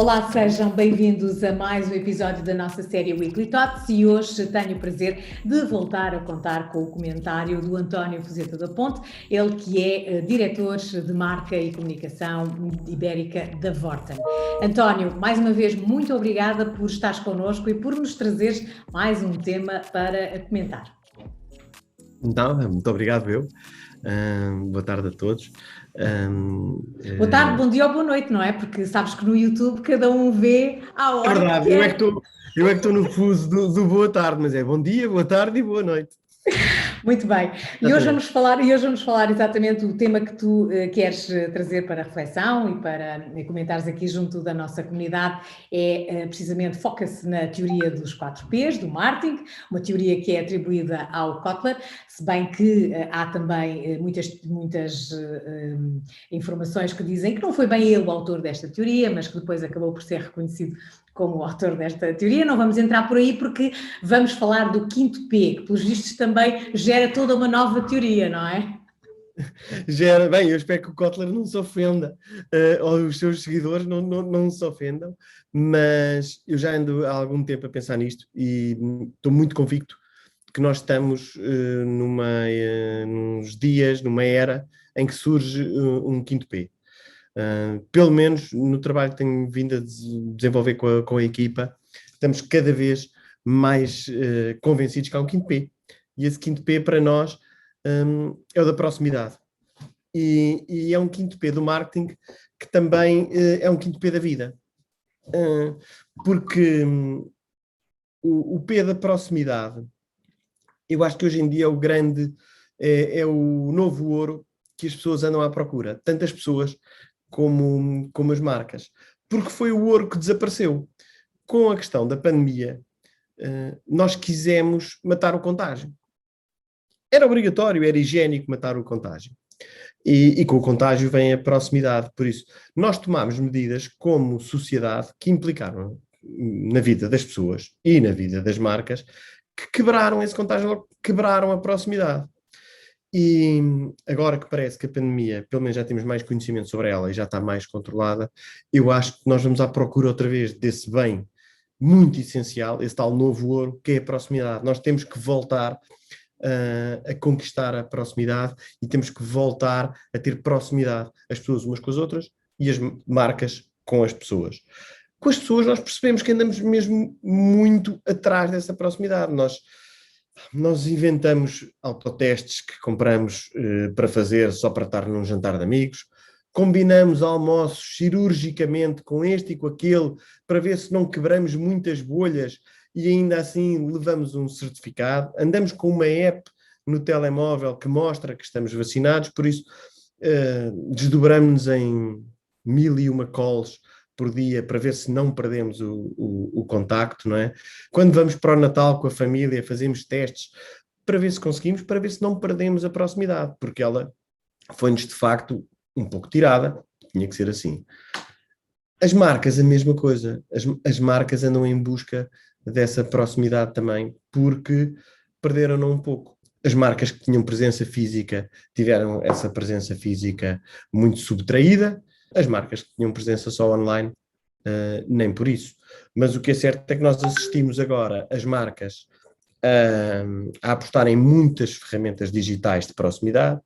Olá, sejam bem-vindos a mais um episódio da nossa série Weekly Thoughts e hoje tenho o prazer de voltar a contar com o comentário do António Fuzeta da Ponte, ele que é diretor de marca e comunicação ibérica da Vorten. António, mais uma vez, muito obrigada por estares connosco e por nos trazeres mais um tema para comentar. Então, muito obrigado, eu. Boa tarde a todos. Boa tarde, bom dia ou boa noite, não é? Porque sabes que no YouTube cada um vê à hora. É verdade, eu é que estou no fuso do boa tarde, mas é bom dia, boa tarde e boa noite. Muito bem. E hoje vamos falar exatamente o tema que tu queres trazer para reflexão e para comentares aqui junto da nossa comunidade precisamente foca-se na teoria dos 4 Ps, do marketing, uma teoria que é atribuída ao Kotler, se bem que há também muitas informações que dizem que não foi bem ele o autor desta teoria, mas que depois acabou por ser reconhecido como o autor desta teoria. Não vamos entrar por aí porque vamos falar do 5º P, que pelos vistos também gera toda uma nova teoria, não é? Bem, eu espero que o Kotler não se ofenda, ou os seus seguidores não se ofendam, mas eu já ando há algum tempo a pensar nisto e estou muito convicto que nós estamos nos dias, numa era em que surge um 5º P. Pelo menos no trabalho que tenho vindo a desenvolver com a equipa, estamos cada vez mais convencidos que há um 5º P. E esse 5º P para nós é o da proximidade. E é um 5º P do marketing que também é um 5º P da vida. Porque o P da proximidade, eu acho que hoje em dia é o novo ouro que as pessoas andam à procura. Tanto as pessoas como as marcas. Porque foi o ouro que desapareceu. Com a questão da pandemia, nós quisemos matar o contágio. Era obrigatório, era higiênico matar o contágio. E com o contágio vem a proximidade. Por isso, nós tomámos medidas como sociedade que implicaram na vida das pessoas e na vida das marcas que quebraram esse contágio, quebraram a proximidade. E agora que parece que a pandemia, pelo menos já temos mais conhecimento sobre ela e já está mais controlada, eu acho que nós vamos à procura outra vez desse bem muito essencial, esse tal novo ouro, que é a proximidade. Nós temos que voltar a conquistar a proximidade e temos que voltar a ter proximidade, as pessoas umas com as outras e as marcas com as pessoas. Com as pessoas nós percebemos que andamos mesmo muito atrás dessa proximidade. Nós inventamos autotestes que compramos para fazer só para estar num jantar de amigos, combinamos almoços cirurgicamente com este e com aquele para ver se não quebramos muitas bolhas e ainda assim levamos um certificado, andamos com uma app no telemóvel que mostra que estamos vacinados, por isso desdobramos-nos em 1001 calls por dia para ver se não perdemos o contacto, não é? Quando vamos para o Natal com a família, fazemos testes para ver se conseguimos, para ver se não perdemos a proximidade, porque ela foi-nos de facto um pouco tirada, tinha que ser assim. As marcas, a mesma coisa, as marcas andam em busca dessa proximidade também, porque perderam-no um pouco. As marcas que tinham presença física tiveram essa presença física muito subtraída, as marcas que tinham presença só online, nem por isso. Mas o que é certo é que nós assistimos agora as marcas a apostar em muitas ferramentas digitais de proximidade,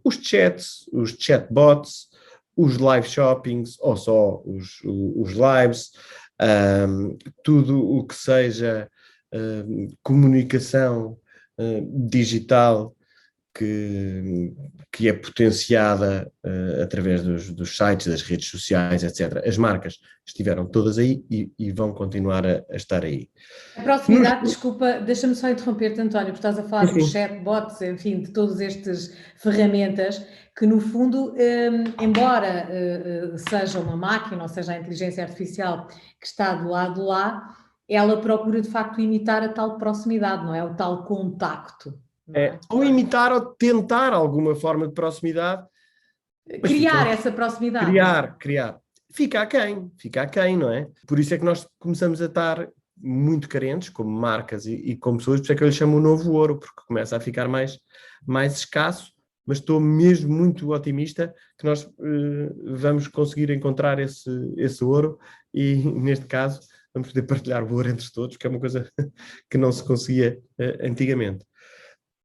os chats, os chatbots, os live shoppings, ou só os lives, tudo o que seja comunicação digital que é potenciada através dos sites, das redes sociais, etc. As marcas estiveram todas aí e vão continuar a estar aí. A proximidade, desculpa, deixa-me só interromper-te, António, porque estás a falar dos chatbots, enfim, de todas estas ferramentas que, no fundo, embora seja uma máquina, ou seja, a inteligência artificial que está do lado de lá, ela procura, de facto, imitar a tal proximidade, não é? O tal contacto. Ou imitar ou tentar alguma forma de proximidade. Criar essa proximidade. Criar. Fica aquém, não é? Por isso é que nós começamos a estar muito carentes, como marcas e como pessoas, por isso é que eu lhe chamo o novo ouro, porque começa a ficar mais escasso, mas estou mesmo muito otimista que nós vamos conseguir encontrar esse ouro e, neste caso, vamos poder partilhar o ouro entre todos, que é uma coisa que não se conseguia antigamente.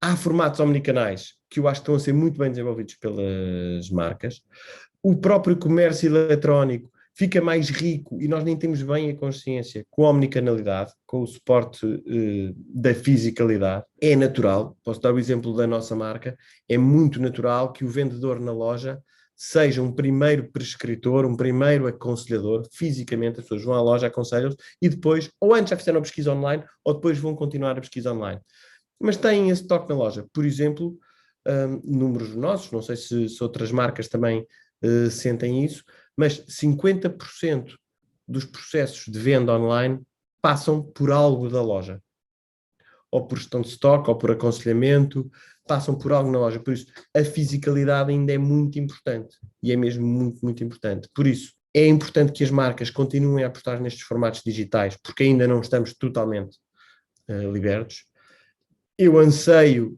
Há formatos omnicanais que eu acho que estão a ser muito bem desenvolvidos pelas marcas. O próprio comércio eletrónico fica mais rico e nós nem temos bem a consciência com a omnicanalidade, com o suporte da fisicalidade. É natural, posso dar o exemplo da nossa marca, é muito natural que o vendedor na loja seja um primeiro prescritor, um primeiro aconselhador, fisicamente as pessoas vão à loja, aconselham-se e depois, ou antes já fizeram a pesquisa online, ou depois vão continuar a pesquisa online. Mas têm esse toque na loja. Por exemplo, números nossos, não sei se outras marcas também sentem isso, mas 50% dos processos de venda online passam por algo da loja. Ou por gestão de estoque, ou por aconselhamento, passam por algo na loja. Por isso, a fisicalidade ainda é muito importante. E é mesmo muito, muito importante. Por isso, é importante que as marcas continuem a apostar nestes formatos digitais, porque ainda não estamos totalmente libertos. Eu anseio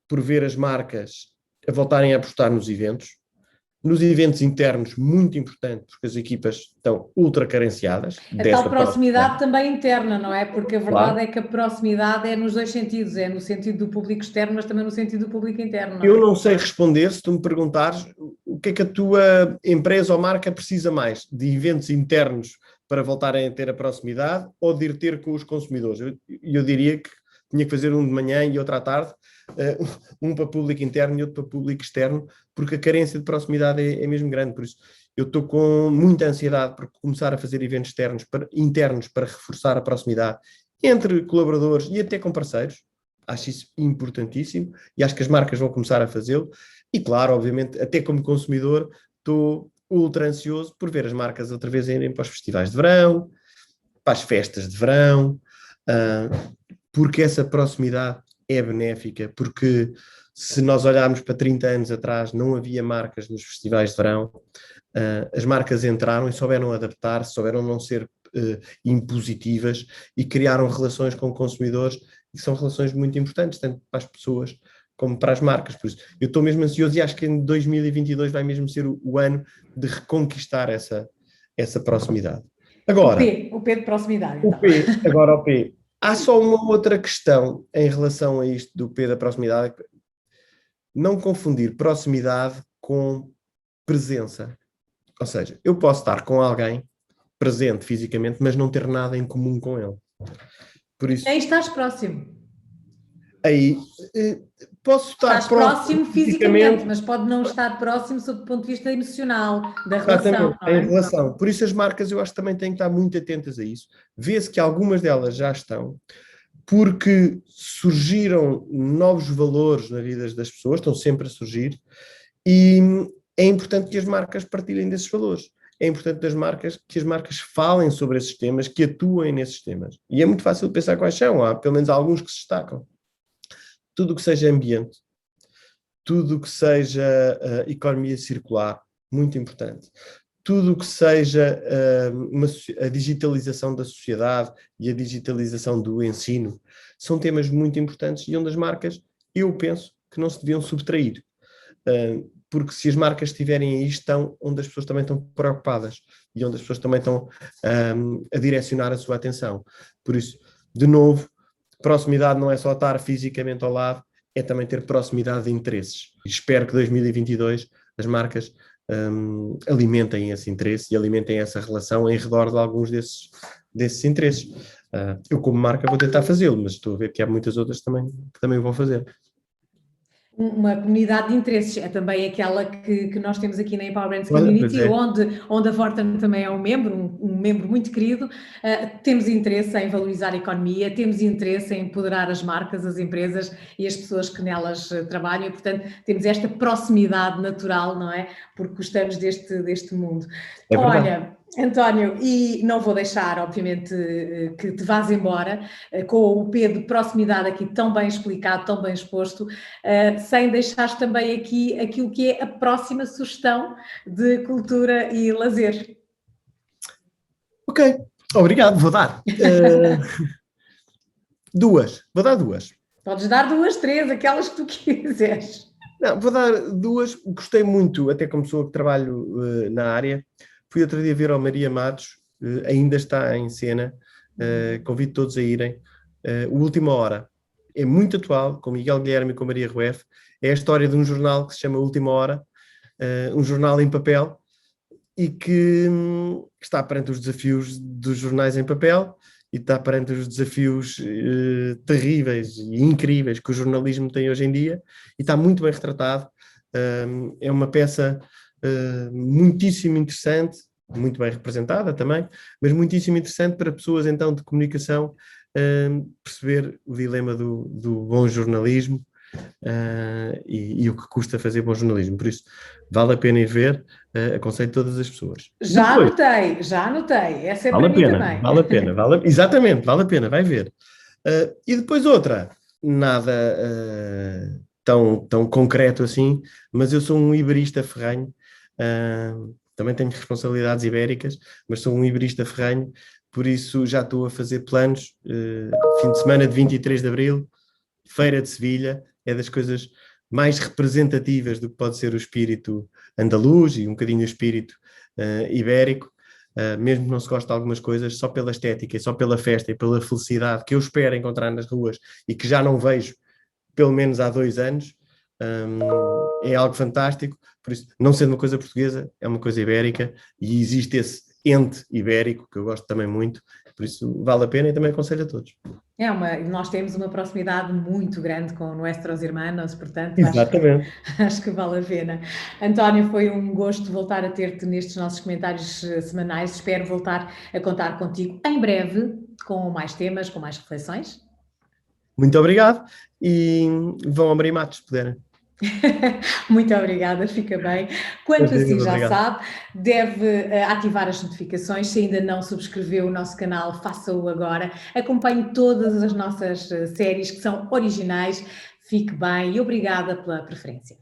por ver as marcas a voltarem a apostar nos eventos internos, muito importante, porque as equipas estão ultra carenciadas. A tal proximidade também interna, não é? Porque a verdade é que a proximidade é nos dois sentidos, é no sentido do público externo, mas também no sentido do público interno. Não é? Eu não sei responder se tu me perguntares o que é que a tua empresa ou marca precisa mais, de eventos internos para voltarem a ter a proximidade ou de ir ter com os consumidores. Eu diria que tinha que fazer um de manhã e outro à tarde, um para público interno e outro para público externo, porque a carência de proximidade é mesmo grande. Por isso, eu estou com muita ansiedade por começar a fazer eventos internos para reforçar a proximidade entre colaboradores e até com parceiros. Acho isso importantíssimo e acho que as marcas vão começar a fazê-lo. E claro, obviamente, até como consumidor, estou ultra ansioso por ver as marcas outra vez irem para os festivais de verão, para as festas de verão, porque essa proximidade é benéfica, porque se nós olharmos para 30 anos atrás, não havia marcas nos festivais de verão, as marcas entraram e souberam adaptar-se, souberam não ser impositivas e criaram relações com consumidores, que são relações muito importantes, tanto para as pessoas como para as marcas. Por isso, eu estou mesmo ansioso e acho que em 2022 vai mesmo ser o ano de reconquistar essa proximidade. Agora, o P de proximidade. Então. Agora o P. Há só uma outra questão em relação a isto do P da proximidade. Não confundir proximidade com presença. Ou seja, eu posso estar com alguém presente fisicamente, mas não ter nada em comum com ele. Por isso, aí estás próximo. Aí posso estar estás próximo fisicamente, mas pode não estar próximo sob o ponto de vista emocional, da relação. Exatamente, em relação. Por isso as marcas eu acho que também têm que estar muito atentas a isso. Vê-se que algumas delas já estão, porque surgiram novos valores na vida das pessoas, estão sempre a surgir, e é importante que as marcas partilhem desses valores. É importante que as marcas falem sobre esses temas, que atuem nesses temas. E é muito fácil pensar quais são, há pelo menos alguns que se destacam. Tudo o que seja ambiente, tudo o que seja economia circular, muito importante. Tudo o que seja a digitalização da sociedade e a digitalização do ensino, são temas muito importantes e onde as marcas, eu penso, que não se deviam subtrair. Porque se as marcas estiverem aí, estão onde as pessoas também estão preocupadas e onde as pessoas também estão a direcionar a sua atenção. Por isso, de novo, proximidade não é só estar fisicamente ao lado, é também ter proximidade de interesses. Espero que 2022 as marcas alimentem esse interesse e alimentem essa relação em redor de alguns desses interesses. Eu, como marca, vou tentar fazê-lo, mas estou a ver que há muitas outras que também vão fazer. Uma comunidade de interesses, é também aquela que nós temos aqui na Empower Brands Community, onde a Vorten também é um membro muito querido. Temos interesse em valorizar a economia, temos interesse em empoderar as marcas, as empresas e as pessoas que nelas trabalham e, portanto, temos esta proximidade natural, não é? Porque gostamos deste mundo. É verdade. Olha, António, e não vou deixar, obviamente, que te vás embora com o P de proximidade aqui tão bem explicado, tão bem exposto, sem deixar também aqui aquilo que é a próxima sugestão de cultura e lazer. Ok, obrigado, vou dar. Vou dar duas. Podes dar 2, 3, aquelas que tu quiseres. Não, vou dar duas. Gostei muito, até como pessoa que trabalho na área. Fui outro dia ver ao Maria Matos, ainda está em cena. Convido todos a irem. O Última Hora é muito atual, com Miguel Guilherme e com Maria Rueff. É a história de um jornal que se chama Última Hora, um jornal em papel, e que está perante os desafios dos jornais em papel e está perante os desafios terríveis e incríveis que o jornalismo tem hoje em dia, e está muito bem retratado. É uma peça muitíssimo interessante, muito bem representada também, mas muitíssimo interessante para pessoas então de comunicação perceber o dilema do bom jornalismo e o que custa fazer bom jornalismo. Por isso, vale a pena ir ver, aconselho todas as pessoas. Já anotei, essa é Vale para a mim pena, também. vale a pena, exatamente, vale a pena, vai ver. E depois outra, nada tão concreto assim, mas eu sou um iberista ferrenho, também tenho responsabilidades ibéricas, mas sou um iberista ferrenho, por isso já estou a fazer planos, fim de semana de 23 de Abril, Feira de Sevilha, é das coisas mais representativas do que pode ser o espírito andaluz e um bocadinho o espírito ibérico, mesmo que não se goste de algumas coisas, só pela estética, só pela festa e pela felicidade que eu espero encontrar nas ruas e que já não vejo pelo menos há 2 anos, é algo fantástico. Por isso, não sendo uma coisa portuguesa, é uma coisa ibérica, e existe esse ente ibérico que eu gosto também muito, por isso vale a pena e também aconselho a todos. Nós temos uma proximidade muito grande com nossos irmãos, portanto Exatamente. acho que vale a pena. António, foi um gosto voltar a ter-te nestes nossos comentários semanais. Espero voltar a contar contigo em breve, com mais temas, com mais reflexões. Muito obrigado e vão ao Maria Matos, se puderem. Muito obrigada, fica bem. Quanto assim já Obrigado. sabe, deve ativar as notificações. Se ainda não subscreveu o nosso canal, faça-o agora. Acompanhe todas as nossas séries que são originais. Fique bem e obrigada pela preferência.